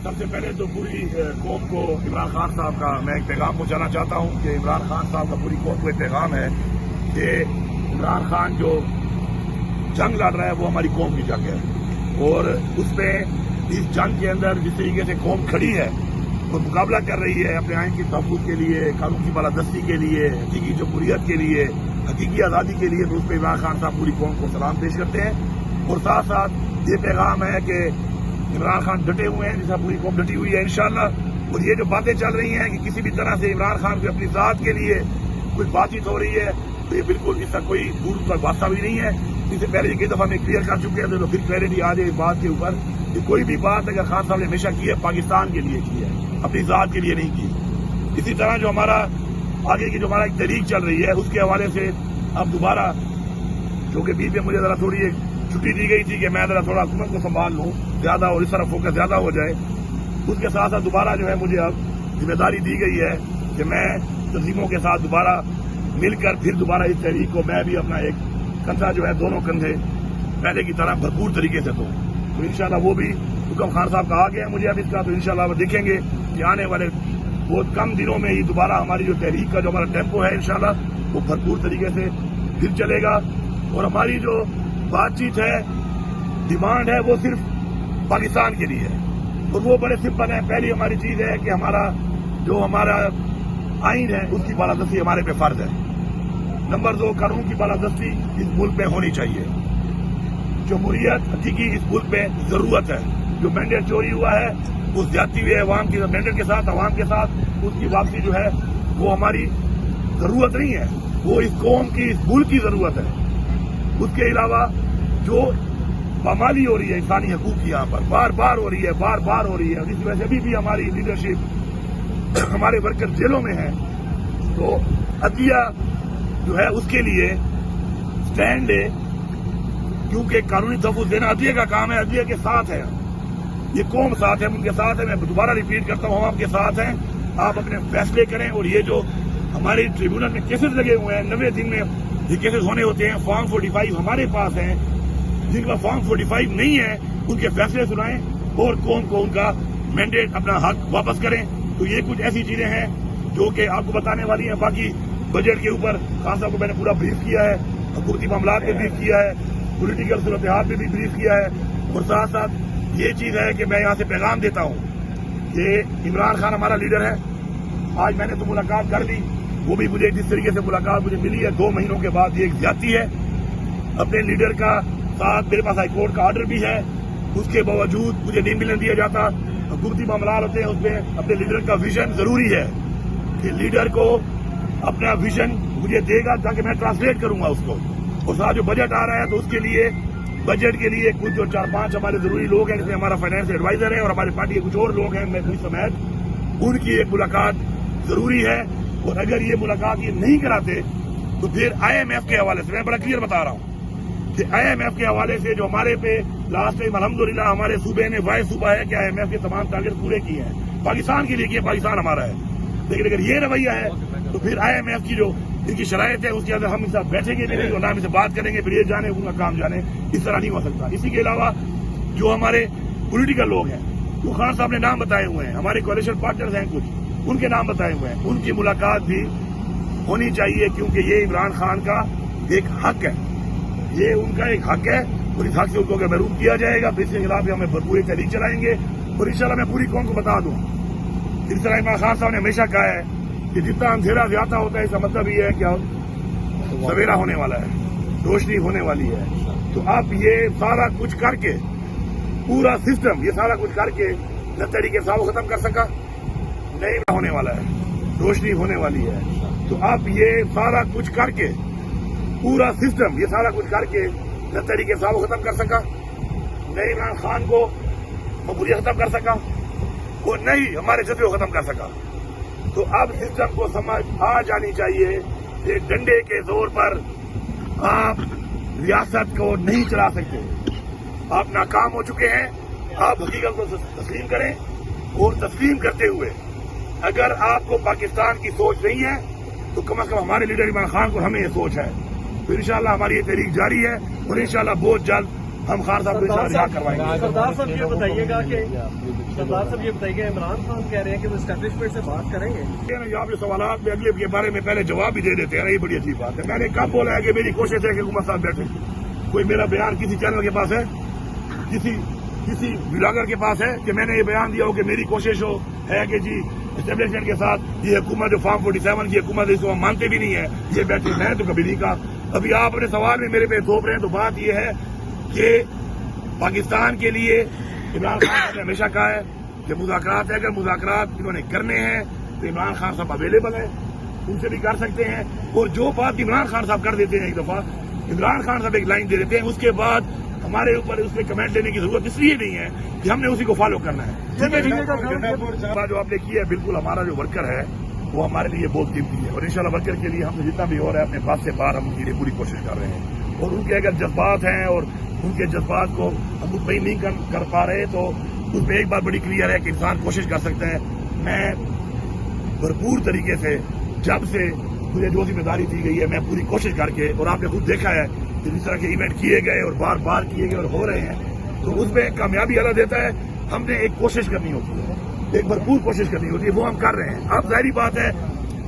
سب سے پہلے تو پوری قوم کو عمران خان صاحب کا میں ایک پیغام پہنچانا چاہتا ہوں کہ عمران خان صاحب کا پوری قوم کو ایک پیغام ہے کہ عمران خان جو جنگ لڑ رہا ہے وہ ہماری قوم کی جنگ ہے، اور اس میں اس جنگ کے اندر جس طریقے سے قوم کھڑی ہے وہ مقابلہ کر رہی ہے اپنے آئین کی تحفظ کے لیے، قانون کی بالادستی کے لیے، حقیقی جمہوریت کے لیے، حقیقی آزادی کے لیے، تو اس پہ عمران خان صاحب پوری قوم کو سلام پیش کرتے ہیں۔ اور ساتھ ساتھ یہ پیغام ہے کہ عمران خان ڈٹے ہوئے ہیں، جیسا پوری قوم ڈٹی ہوئی ہے انشاءاللہ۔ اور یہ جو باتیں چل رہی ہیں کہ کسی بھی طرح سے عمران خان کو اپنی ذات کے لیے کچھ بات چیت ہو رہی ہے، تو یہ بالکل اس کا کوئی دور کا واسطہ بھی نہیں ہے۔ اس سے پہلے کئی دفعہ میں کلیئر کر چکے ہیں، تو پھر کلیئرٹی آ جائے اس بات کے اوپر کہ کوئی بھی بات اگر خان صاحب نے ہمیشہ کی ہے پاکستان کے لیے کی ہے، اپنی ذات کے لیے نہیں کی۔ اسی طرح جو ہمارا آگے کی جو ہمارا ایک تحریک چل رہی ہے اس کے حوالے سے اب دوبارہ، کیونکہ بیچ میں مجھے ذرا تھوڑی ایک چھٹی دی گئی تھی کہ میں ذرا تھوڑا حکومت کو سنبھال لوں زیادہ اور اس طرح فوکس زیادہ ہو جائے، اس کے ساتھ ساتھ دوبارہ جو ہے مجھے اب ذمہ داری دی گئی ہے کہ میں تنظیموں کے ساتھ دوبارہ مل کر پھر دوبارہ اس تحریک کو میں بھی اپنا ایک کندھا جو ہے دونوں کندھے پہلے کی طرح بھرپور طریقے سے دوں۔ تو انشاءاللہ وہ بھی حکم خان صاحب کا آ گیا ہے مجھے اب اس کا، تو انشاءاللہ وہ دیکھیں گے کہ آنے والے بہت کم دنوں میں ہی دوبارہ ہماری جو تحریک کا جو ہمارا ٹیمپو ہے انشاءاللہ وہ بھرپور طریقے سے پھر چلے گا۔ اور ہماری جو بات چیت ہے، ڈیمانڈ ہے، وہ صرف پاکستان کے لیے ہے، اور وہ بڑے سمپل ہے۔ پہلی ہماری چیز ہے کہ ہمارا آئین ہے اس کی بالادستی ہمارے پہ فرض ہے۔ نمبر 2، قانون کی بالادستی اس ملک میں ہونی چاہیے۔ جمہوریت حقیقی اس ملک میں ضرورت ہے۔ جو مینڈیٹ چوری ہوا ہے وہ زیادتی ہوئی ہے عوام کی مینڈیٹ کے ساتھ، عوام کے ساتھ، اس کی واپسی جو ہے وہ ہماری ضرورت نہیں ہے، وہ اس قوم کی، اس ملک کی ضرورت ہے۔ اس کے علاوہ جو پامالی ہو رہی ہے انسانی حقوق کی یہاں پر بار بار ہو رہی ہے، بار بار ہو رہی ہے، اور اس وجہ سے ابھی بھی ہماری لیڈرشپ، ہمارے ورکر جیلوں میں ہیں، تو عدلیہ جو ہے اس کے لیے سٹینڈ ہے، کیونکہ قانونی تحفظ دینا عدلیہ کا کام ہے، عدلیہ کے ساتھ ہے، یہ قوم ساتھ ہے، ان کے ساتھ ہے۔ میں دوبارہ ریپیٹ کرتا ہوں، ہم آپ کے ساتھ ہیں، آپ اپنے فیصلے کریں۔ اور یہ جو ہمارے ٹریبیونل میں کیسز لگے ہوئے ہیں، 90 دن میں یہ کیسز ہونے ہوتے ہیں، فارم 45 ہمارے پاس ہیں، جن کا فارم 45 نہیں ہے ان کے فیصلے سنائیں اور قوم کو ان کا مینڈیٹ، اپنا حق واپس کریں۔ تو یہ کچھ ایسی چیزیں ہیں جو کہ آپ کو بتانے والی ہیں۔ باقی بجٹ کے اوپر خان صاحب کو میں نے پورا بریف کیا ہے، حکومتی معاملات پہ بریف کیا ہے، پولیٹیکل صورتحال پہ بھی بریف کیا ہے، اور ساتھ ساتھ یہ چیز ہے کہ میں یہاں سے پیغام دیتا ہوں کہ عمران خان ہمارا لیڈر ہے۔ آج میں نے تو ملاقات کر لی، وہ بھی مجھے جس طریقے سے ملاقات مجھے ملی ہے 2 مہینوں کے بعد، یہ ایک زیادتی ہے۔ اپنے لیڈر کا ساتھ میرے پاس ہائی کورٹ کا آرڈر بھی ہے، اس کے باوجود مجھے نہیں ملنے دیا جاتا۔ حکومتی معاملات ہوتے ہیں، اس میں اپنے لیڈر کا ویژن ضروری ہے کہ لیڈر کو اپنا ویژن مجھے دے گا تاکہ میں ٹرانسلیٹ کروں گا اس کو۔ اور ساتھ جو بجٹ آ رہا ہے تو اس کے لیے، بجٹ کے لیے کچھ جو 4-5 ہمارے ضروری لوگ ہیں، جس میں ہمارا فائنانس ایڈوائزر ہے اور ہمارے پارٹی کے کچھ اور لوگ ہیں، میں سمیت، ان کی ایک ملاقات ضروری ہے۔ اور اگر یہ ملاقات یہ نہیں کراتے تو پھر IMF کے حوالے سے میں بڑا کلیئر بتا رہا ہوں کہ IMF کے حوالے سے جو ہمارے پہ لاسٹ ٹائم الحمدللہ ہمارے صوبے نے، وائس صوبہ ہے کہ IMF کے تمام ٹارگیٹ پورے کیے ہیں، پاکستان کے لیے کیے، پاکستان ہمارا ہے۔ لیکن اگر یہ رویہ ہے تو پھر IMF کی جو ان کی شرائط ہے اس کے اندر ہم ان سے بیٹھیں گے نہیں، اور نہ ہم سے بات کریں گے، پھر یہ جانے ان کا کام جانے، اس طرح نہیں ہو سکتا۔ اسی کے علاوہ جو ہمارے پولیٹیکل لوگ ہیں، وہ خان صاحب نے نام بتائے ہوئے ہیں، ہمارے کولیشن پارٹنرز ہیں کچھ، ان کے نام بتائے ہوئے ہیں، ان کی ملاقات بھی ہونی چاہیے، کیونکہ یہ عمران خان کا ایک حق ہے، یہ ان کا ایک حق ہے، اور اس حق سے ان کو اگر محروم کیا جائے گا تو اس کے خلاف بھی ہمیں بھرپور تحریک چلائیں گے۔ اور انشاءاللہ میں پوری قوم کو بتا دوں، اس طرح عمران خان صاحب نے ہمیشہ کہا ہے کہ جتنا اندھیرا زیادہ ہوتا ہے اس کا مطلب یہ ہے کہ سویرا ہونے والا ہے، روشنی ہونے والی ہے۔ تو اب یہ سارا کچھ کر کے، پورا سسٹم یہ سارا کچھ کر کے نہ تحریک انصاف کو ختم کر سکا، نہیں ہونے والا ہے، روشنی ہونے والی ہے۔ تو اب یہ سارا کچھ کر کے، پورا سسٹم یہ سارا کچھ کر کے نہ تحریک انصاف کو ختم کر سکا، نہ عمران خان کو مقبولیت ختم کر سکا، اور نہیں ہمارے جذبے کو ختم کر سکا۔ تو اب سسٹم کو سمجھ آ جانی چاہیے کہ ڈنڈے کے زور پر آپ ریاست کو نہیں چلا سکتے، آپ ناکام ہو چکے ہیں۔ آپ حقیقت کو تسلیم کریں، اور تسلیم کرتے ہوئے اگر آپ کو پاکستان کی سوچ نہیں ہے تو کم از کم ہمارے لیڈر عمران خان کو ہمیں یہ سوچ ہے۔ تو انشاءاللہ ہماری یہ تحریک جاری ہے، اور انشاءاللہ بہت جلد ہم خان صاحب کو رہا کروائیں گے. سردار صاحب یہ بتائیے گا عمران خان کہہ رہے ہیں کہ وہ اسٹیبلشمنٹ سے بات کریں گے. آپ جو سوالات میں اگلے کے بارے میں پہلے جواب بھی دے دیتے ہیں, یہ بڑی عجیب بات ہے. میں نے کب بولا ہے کہ میری کوشش ہے کہ حکومت صاحب بیٹھے؟ کوئی میرا بیان کسی چینل کے پاس ہے, کسی بلاگر کے پاس ہے کہ میں نے یہ بیان دیا ہو کہ میری کوشش ہے کہ جی اسٹیبلشمنٹ کے ساتھ یہ حکومت جو فارم 47 کی حکومت ہے اس کو ہم مانتے بھی نہیں ہے, یہ بیٹھے؟ میں تو کبھی نہیں کہا. ابھی آپ اپنے سوال میں میرے پہ تھوپ رہے ہیں. تو بات یہ ہے کہ پاکستان کے لیے عمران خان صاحب نے ہمیشہ کہا ہے کہ مذاکرات ہے, اگر مذاکرات انہوں نے کرنے ہیں تو عمران خان صاحب اویلیبل ہیں, ان سے بھی کر سکتے ہیں. اور جو بات عمران خان صاحب کر دیتے ہیں, ایک دفعہ عمران خان صاحب ایک لائن دے دیتے ہیں, اس کے بعد ہمارے اوپر اس میں کمنٹ لینے کی ضرورت اس لیے نہیں ہے کہ ہم نے اسی کو فالو کرنا ہے. جو آپ نے کیا ہے, بالکل ہمارا جو ورکر ہے وہ ہمارے لیے بہت قیمتی ہے, اور انشاءاللہ ورکر کے لیے ہم سے جتنا بھی ہو رہا ہے اپنے پاس سے باہر ہم ان کے لیے پوری کوشش کر رہے ہیں. اور ان کے اگر جذبات ہیں اور ان کے جذبات کو ہم مطمئن نہیں کر پا رہے تو اس پہ ایک بات بڑی کلیئر ہے کہ انسان کوشش کر سکتا ہے. میں بھرپور طریقے سے جب سے مجھے جو ذمہ داری دی گئی ہے میں پوری کوشش کر کے, اور آپ نے خود دیکھا ہے کہ جس طرح کے ایونٹ کیے گئے اور بار بار کیے گئے اور ہو رہے ہیں, تو اس میں کامیابی اللہ دیتا ہے. ہم نے ایک کوشش کرنی ہوتی ہے, ایک بھرپور کوشش کرنی ہوتی ہے, وہ ہم کر رہے ہیں. اب ظاہری بات ہے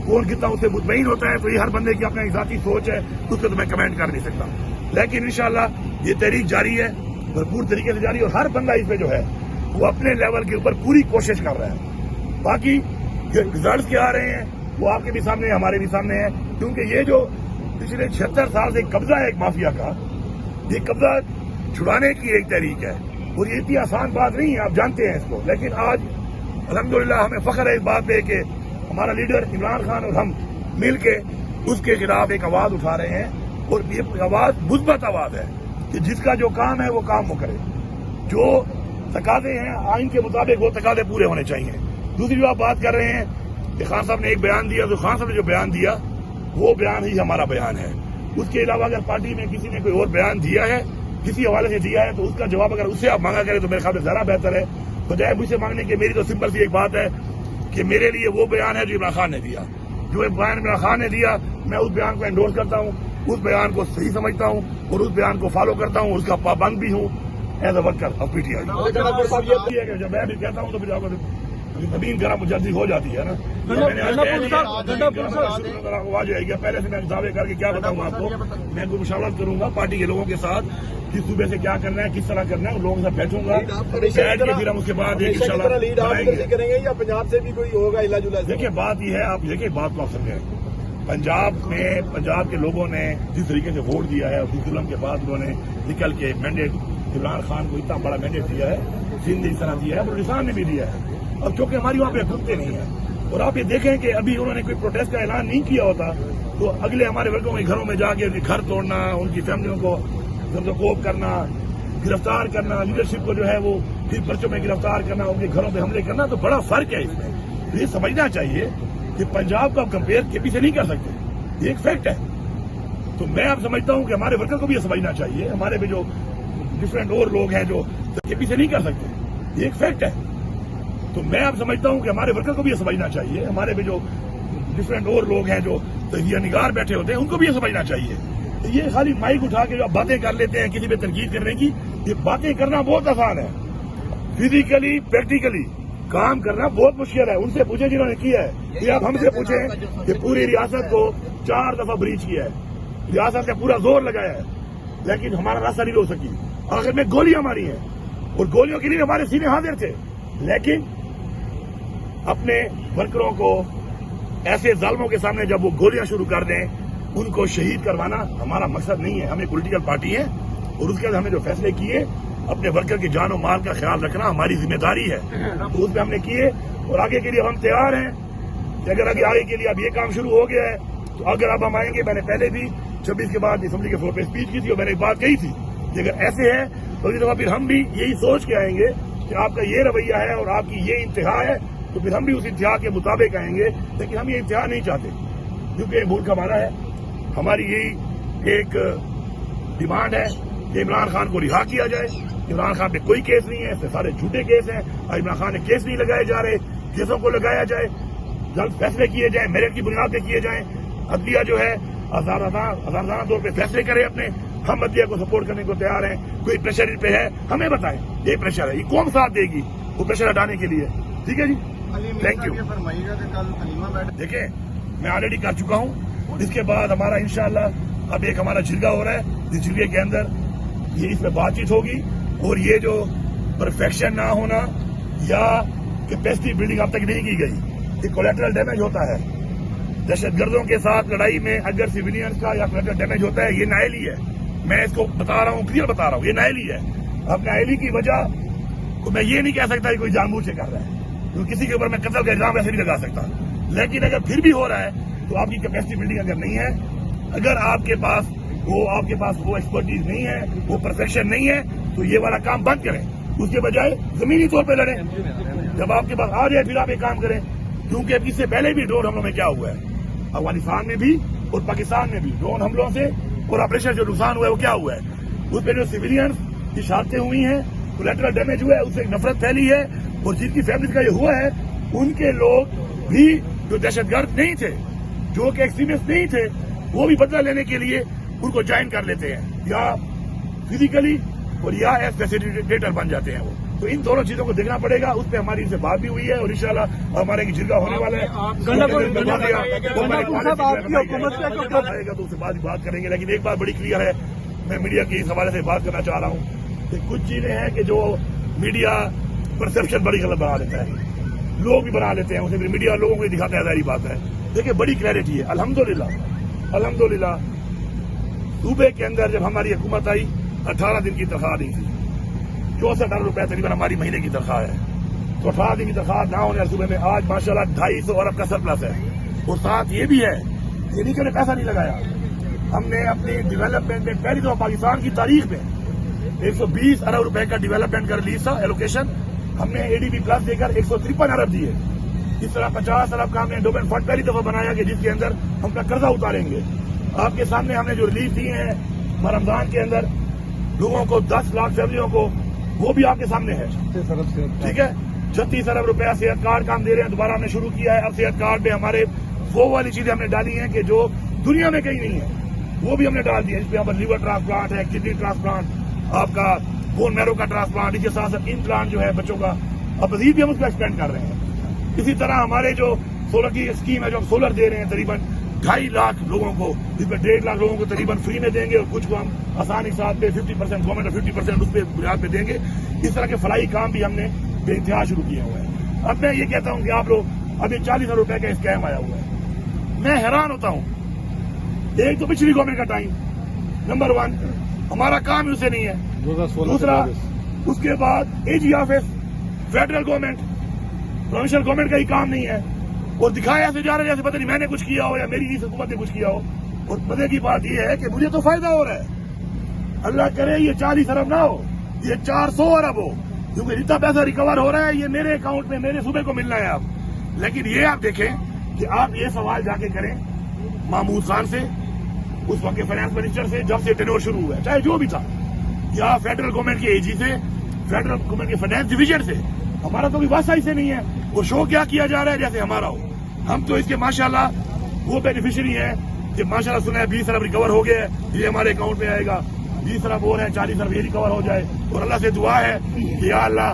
کون کتنا اس سے مطمئن ہوتا ہے تو یہ ہر بندے کی اپنا ذاتی سوچ ہے, اس پہ تو میں کمنٹ کر نہیں سکتا. لیکن انشاءاللہ یہ تحریک جاری ہے, بھرپور طریقے سے جاری, اور ہر بندہ اس پہ جو ہے وہ اپنے لیول کے اوپر پوری کوشش کر رہا ہے. باقی جو ریزلٹس کے آ رہے ہیں وہ آپ کے بھی سامنے, ہمارے بھی سامنے ہیں, کیونکہ یہ جو پچھلے 76 سال سے قبضہ ہے ایک مافیا کا, یہ قبضہ چھڑانے کی ایک تحریک ہے, اور یہ اتنی آسان بات نہیں ہے, آپ جانتے ہیں اس کو. لیکن آج الحمدللہ ہمیں فخر ہے اس بات پہ کہ ہمارا لیڈر عمران خان اور ہم مل کے اس کے خلاف ایک آواز اٹھا رہے ہیں, اور یہ آواز مثبت آواز ہے کہ جس کا جو کام ہے وہ کام وہ کرے. جو تقاضے ہیں آئین کے مطابق وہ تقاضے پورے ہونے چاہیے. دوسری جو آپ بات کر رہے ہیں کہ خان صاحب نے ایک بیان دیا, تو خان صاحب نے جو بیان دیا وہ بیان ہی ہمارا بیان ہے. اس کے علاوہ اگر پارٹی میں کسی نے کوئی اور بیان دیا ہے, کسی حوالے سے دیا ہے, تو اس کا جواب اگر اس سے آپ مانگا کریں تو میرے خیال میں زیادہ بہتر ہے, بجائے مجھ سے مانگنے کے. میری تو سمپل سی ایک بات ہے کہ میرے لیے وہ بیان ہے جو عمران خان نے دیا. جو بیان عمران خان نے دیا میں اس بیان کو انڈورس کرتا ہوں, اس بیان کو صحیح سمجھتا ہوں, اور اس بیان کو فالو کرتا ہوں, اس کا پابند بھی ہوں as a worker of P T I. جب میں بھی کہتا ہوں تو پھر زمین گرم جلدی ہو جاتی ہے نا. آ جائے گا, پہلے سے میں دعوے کر کے کیا بتاؤں آپ کو. میں کوئی مشاورت کروں گا پارٹی کے لوگوں کے ساتھ, کس صوبے سے کیا کرنا ہے, کس طرح کرنا ہے, ان لوگوں کے ساتھ بیٹھوں گا, بیٹھ کے پھر ہم اس کے بعد کریں گے یا پنجاب سے بھی کوئی ہوگا ہلا جلا. دیکھیے بات یہ ہے, آپ دیکھیے بات کو آپ سمجھیں. پنجاب کے لوگوں نے جس طریقے سے ووٹ دیا ہے, اور جس ظلم کے بعد انہوں نے نکل کے مینڈیٹ عمران خان کو اتنا بڑا مینڈیٹ دیا ہے, سندھ اس طرح دیا ہے, بلوچستان نے بھی دیا ہے. اب چونکہ ہماری وہاں پہ حکومتیں نہیں ہیں, اور آپ یہ دیکھیں کہ ابھی انہوں نے کوئی پروٹیسٹ کا اعلان نہیں کیا ہوتا تو اگلے ہمارے ورکروں کے گھروں میں جا کے ان کے گھر توڑنا, ان کی فیملیوں کو کوپ کرنا, گرفتار کرنا, لیڈرشپ کو جو ہے وہ پھر پرچوں میں گرفتار کرنا, ان کے گھروں پہ حملے کرنا, تو بڑا فرق ہے اس میں. یہ سمجھنا چاہیے کہ پنجاب کا کمپیئر کے پی سے نہیں کر سکتے, یہ ایک فیکٹ ہے. تو میں اب سمجھتا ہوں کہ ہمارے ورکر کو بھی یہ سمجھنا چاہیے, ہمارے بھی جو ڈفرینٹ اور لوگ ہیں جو کے پی سے نہیں کر سکتے, یہ ایک فیکٹ ہے. تو میں اب سمجھتا ہوں کہ ہمارے ورکر کو بھی یہ سمجھنا چاہیے, ہمارے بھی جو ڈفرینٹ اور لوگ ہیں جو تجزیہ نگار بیٹھے ہوتے ہیں ان کو بھی یہ سمجھنا چاہیے. یہ خالی مائک اٹھا کے جو آپ باتیں کر لیتے ہیں کسی پہ تنقید کرنے کی, یہ باتیں کرنا بہت آسان ہے, فزیکلی پریکٹیکلی کام کرنا بہت مشکل ہے. ان سے پوچھیں جنہوں نے کیا ہے, یہ آپ ہم سے پوچھیں کہ پوری ریاست کو 4 دفعہ بریچ کیا ہے, ریاست نے پورا زور لگایا ہے, لیکن ہمارا راستہ نہیں روک سکی. آخر میں گولیاں ماری ہیں, اور گولیوں کے لیے ہمارے سینے حاضر تھے, لیکن اپنے ورکروں کو ایسے ظالموں کے سامنے جب وہ گولیاں شروع کر دیں, ان کو شہید کروانا ہمارا مقصد نہیں ہے. ہمیں پولیٹیکل پارٹی ہے, اور اس کے بعد ہمیں جو فیصلے کیے اپنے ورکر کی جان و مال کا خیال رکھنا ہماری ذمہ داری ہے, تو اس پہ ہم نے کیے. اور آگے کے لیے ہم تیار ہیں کہ اگر آگے کے لیے اب یہ کام شروع ہو گیا ہے تو اگر اب ہم آئیں گے. میں نے پہلے بھی 26 کے بعد اسمبلی کے فلور پہ اسپیچ کی تھی, اور میں نے ایک بات کہی تھی کہ اگر ایسے ہے تو اگلی دفعہ پھر ہم بھی یہی سوچ کے آئیں گے کہ آپ کا یہ رویہ ہے اور آپ کی یہ انتہا ہے, تو پھر ہم بھی اس انتہا کے مطابق آئیں گے. لیکن ہم یہ انتہا نہیں چاہتے, کیونکہ یہ ملک ہمارا ہے. ہماری یہی ایک ڈیمانڈ ہے کہ عمران خان کو رہا کیا جائے. عمران خان پہ کوئی کیس نہیں ہے, اس سے سارے جھوٹے کیس ہیں. عمران خان نے کیس نہیں لگائے جا رہے, کیسوں کو لگایا جائے, جلد فیصلے کیے جائیں, میرٹ کی بنیاد پہ کیے جائیں. عدلیہ جو ہے آزادانہ طور پہ فیصلے کرے اپنے. ہم عدلیہ کو سپورٹ کرنے کو تیار ہیں. کوئی پریشر پہ ہے ہمیں بتائیں, یہ پریشر ہے, یہ قوم ساتھ دے گی وہ پریشر ہٹانے کے لیے. ٹھیک ہے جی, تھینک یو. دیکھیں میں آلریڈی کر چکا ہوں. اس کے بعد ہمارا انشاءاللہ اب ایک ہمارا جرگہ ہو رہا ہے. اس جرگے کے اندر یہ اس میں بات چیت ہوگی, اور یہ جو پرفیکشن نہ ہونا یا کیپیسٹی بلڈنگ اب تک نہیں کی گئی, یہ کولیٹرل ڈیمیج ہوتا ہے. دہشت گردوں کے ساتھ لڑائی میں اگر سویلینز کا یا کولیٹرل ڈیمیج ہوتا ہے, یہ نااہلی ہے. میں اس کو بتا رہا ہوں, کلیئر بتا رہا ہوں, یہ نااہلی ہے. اب نااہلی کی وجہ کو میں یہ نہیں کہہ سکتا کہ کوئی جان بوجھ سے کر رہا ہے, کیونکہ کسی کے اوپر میں قتل کا الزام ایسے نہیں لگا سکتا. لیکن اگر پھر بھی ہو رہا ہے تو آپ کی کیپیسٹی بلڈنگ اگر نہیں ہے, اگر آپ کے پاس وہ ایکسپرٹیز نہیں ہے, وہ پرفیکشن نہیں ہے, تو یہ والا کام بند کریں. اس کے بجائے زمینی طور پہ لڑیں. جب آپ کے پاس آ جائے پھر آپ ایک کام کریں, کیونکہ اب اس سے پہلے بھی ڈرون حملوں میں کیا ہوا ہے, افغانستان میں بھی اور پاکستان میں بھی ڈرون حملوں سے اور آپریشن جو نقصان ہوا ہے وہ کیا ہوا ہے, اس پہ جو سویلینز کی شہادتیں ہوئی ہیں, کولیٹرل ڈیمیج ہوا ہے, اس سے نفرت پھیلی ہے. اور جن کی فیملیز کا یہ ہوا ہے ان کے لوگ بھی جو دہشت گرد نہیں تھے, جو کہ ایکسٹریمسٹ نہیں تھے, وہ بھی بدلہ لینے کے لیے ان کو جوائن کر لیتے ہیں, یا فزیکلی اور یا ایز فیسیلیٹیٹر بن جاتے ہیں وہ. تو ان دونوں چیزوں کو دیکھنا پڑے گا. اس پہ ہماری ان سے بات بھی ہوئی ہے, اور انشاءاللہ ہمارے ایک جرگہ ہونے والا ہے, تو اس سے بات کریں گے. لیکن ایک بات بڑی کلیئر ہے, میں میڈیا کے اس حوالے سے بات کرنا چاہ رہا ہوں کہ کچھ چیزیں ہیں کہ جو میڈیا پرسپشن بڑی غلط بنا دیتا ہے, لوگ بھی بنا لیتے ہیں اسے, میڈیا لوگوں کو دکھاتا ہے, ظاہری بات ہے. دیکھیں بڑی کلیئرٹی ہے, الحمدللہ صوبے کے اندر جب ہماری حکومت آئی 18 دن کی تنخواہ نہیں تھی, 64 روپے تقریباً ہماری مہینے کی تنخواہ ہے. تو 18 دن کی تنخواہ نہ ہونے صوبے میں آج ماشاءاللہ 250 ارب کا سرپلس ہے. اور ساتھ یہ بھی ہے, یہ نہیں کہ ہم نے پیسہ نہیں لگایا, ہم نے اپنی ڈیولپمنٹ میں پہلی دفعہ پاکستان کی تاریخ میں 120 ارب روپے کا ڈیولپمنٹ کا ریلیز تھا ایلوکیشن, ہم نے ADB پلس دے کر 153 ارب دیے. اس طرح 50 ارب کا ہم نے ڈومین فنڈ پہلی دفعہ بنایا کہ جس کے اندر ہم کا قرضہ اتاریں گے. آپ کے سامنے ہم نے جو ریلیف دیے ہیں رمضان کے اندر لوگوں کو 10 لاکھ فیملیوں کو, وہ بھی آپ کے سامنے ہے. ٹھیک ہے, 36 ارب روپیہ صحت کارڈ کا ہم دے رہے ہیں, دوبارہ ہم نے شروع کیا ہے. اب صحت کارڈ میں ہمارے وہ والی چیزیں ہم نے ڈالی ہیں کہ جو دنیا میں کہیں نہیں ہے, وہ بھی ہم نے ڈال دی ہے. اس پہ ہمارا لیور ٹرانسپلانٹ ہے, کڈنی ٹرانسپلانٹ, آپ کا بون میرو کا ٹرانسپلانٹ, اس کے ساتھ ساتھ امپلانٹ جو ہے بچوں کا, اب مزید بھی ہم اس کو ایکسپینڈ کر رہے ہیں. اسی طرح ہمارے جو سولر کی اسکیم ہے, جو ہم سولر دے رہے ہیں تقریباً 2.5 لاکھ لوگوں کو, جس میں 1.5 لاکھ لوگوں کو تقریباً فری میں دیں گے, اور کچھ کو ہم آسانی ساتھ پہ 50% گورنمنٹ اور 50% اس پہ بنیاد پہ دیں گے. اس طرح کے فلاحی کام بھی ہم نے بے انتہا شروع کیے ہوئے ہیں. اب میں یہ کہتا ہوں کہ آپ لوگ ابھی 40 ارب روپے کا اسکیم آیا ہوا ہے, میں حیران ہوتا ہوں. ایک تو پچھلی گورنمنٹ کا ٹائم, نمبر 1 ہمارا کام ہی اسے نہیں ہے. دوسرا اس کے بعد AG office, federal government, provincial government کا ہی کام نہیں ہے, اور دکھایا ایسے جا رہا ہے جیسے پتہ نہیں میں نے کچھ کیا ہو یا میری اس حکومت نے کچھ کیا ہو. اور مزے کی بات یہ ہے کہ مجھے تو فائدہ ہو رہا ہے, اللہ کرے یہ 40 ارب نہ ہو, یہ 400 ارب ہو, کیونکہ جتنا پیسہ ریکور ہو رہا ہے یہ میرے اکاؤنٹ میں میرے صوبے کو ملنا ہے اب. لیکن یہ آپ دیکھیں کہ آپ یہ سوال جا کے کریں محمود خان سے, اس وقت کے فائنانس منسٹر سے, جب سے ٹینور شروع ہوا ہے, چاہے جو بھی تھا, یا فیڈرل گورنمنٹ کے AG سے, فیڈرل گورنمنٹ کے فائنانس ڈویژن سے. ہمارا تو کوئی واسطہ ہی سے نہیں ہے. وہ شو کیا جا رہا ہے جیسے ہمارا ہو. ہم تو اس کے ماشاءاللہ وہ بینیفیشری ہیں کہ ماشاءاللہ سنا ہے 20 ارب ریکور ہو گیا ہے, یہ ہمارے اکاؤنٹ میں آئے گا. 20 ارب اور ہیں, 40 ارب یہ ریکور ہو جائے, اور اللہ سے دعا ہے کہ یا اللہ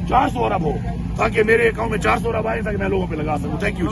400 ارب ہو, تاکہ میرے اکاؤنٹ میں 400 ارب آئے, تاکہ میں لوگوں پہ لگا سکوں. Thank you.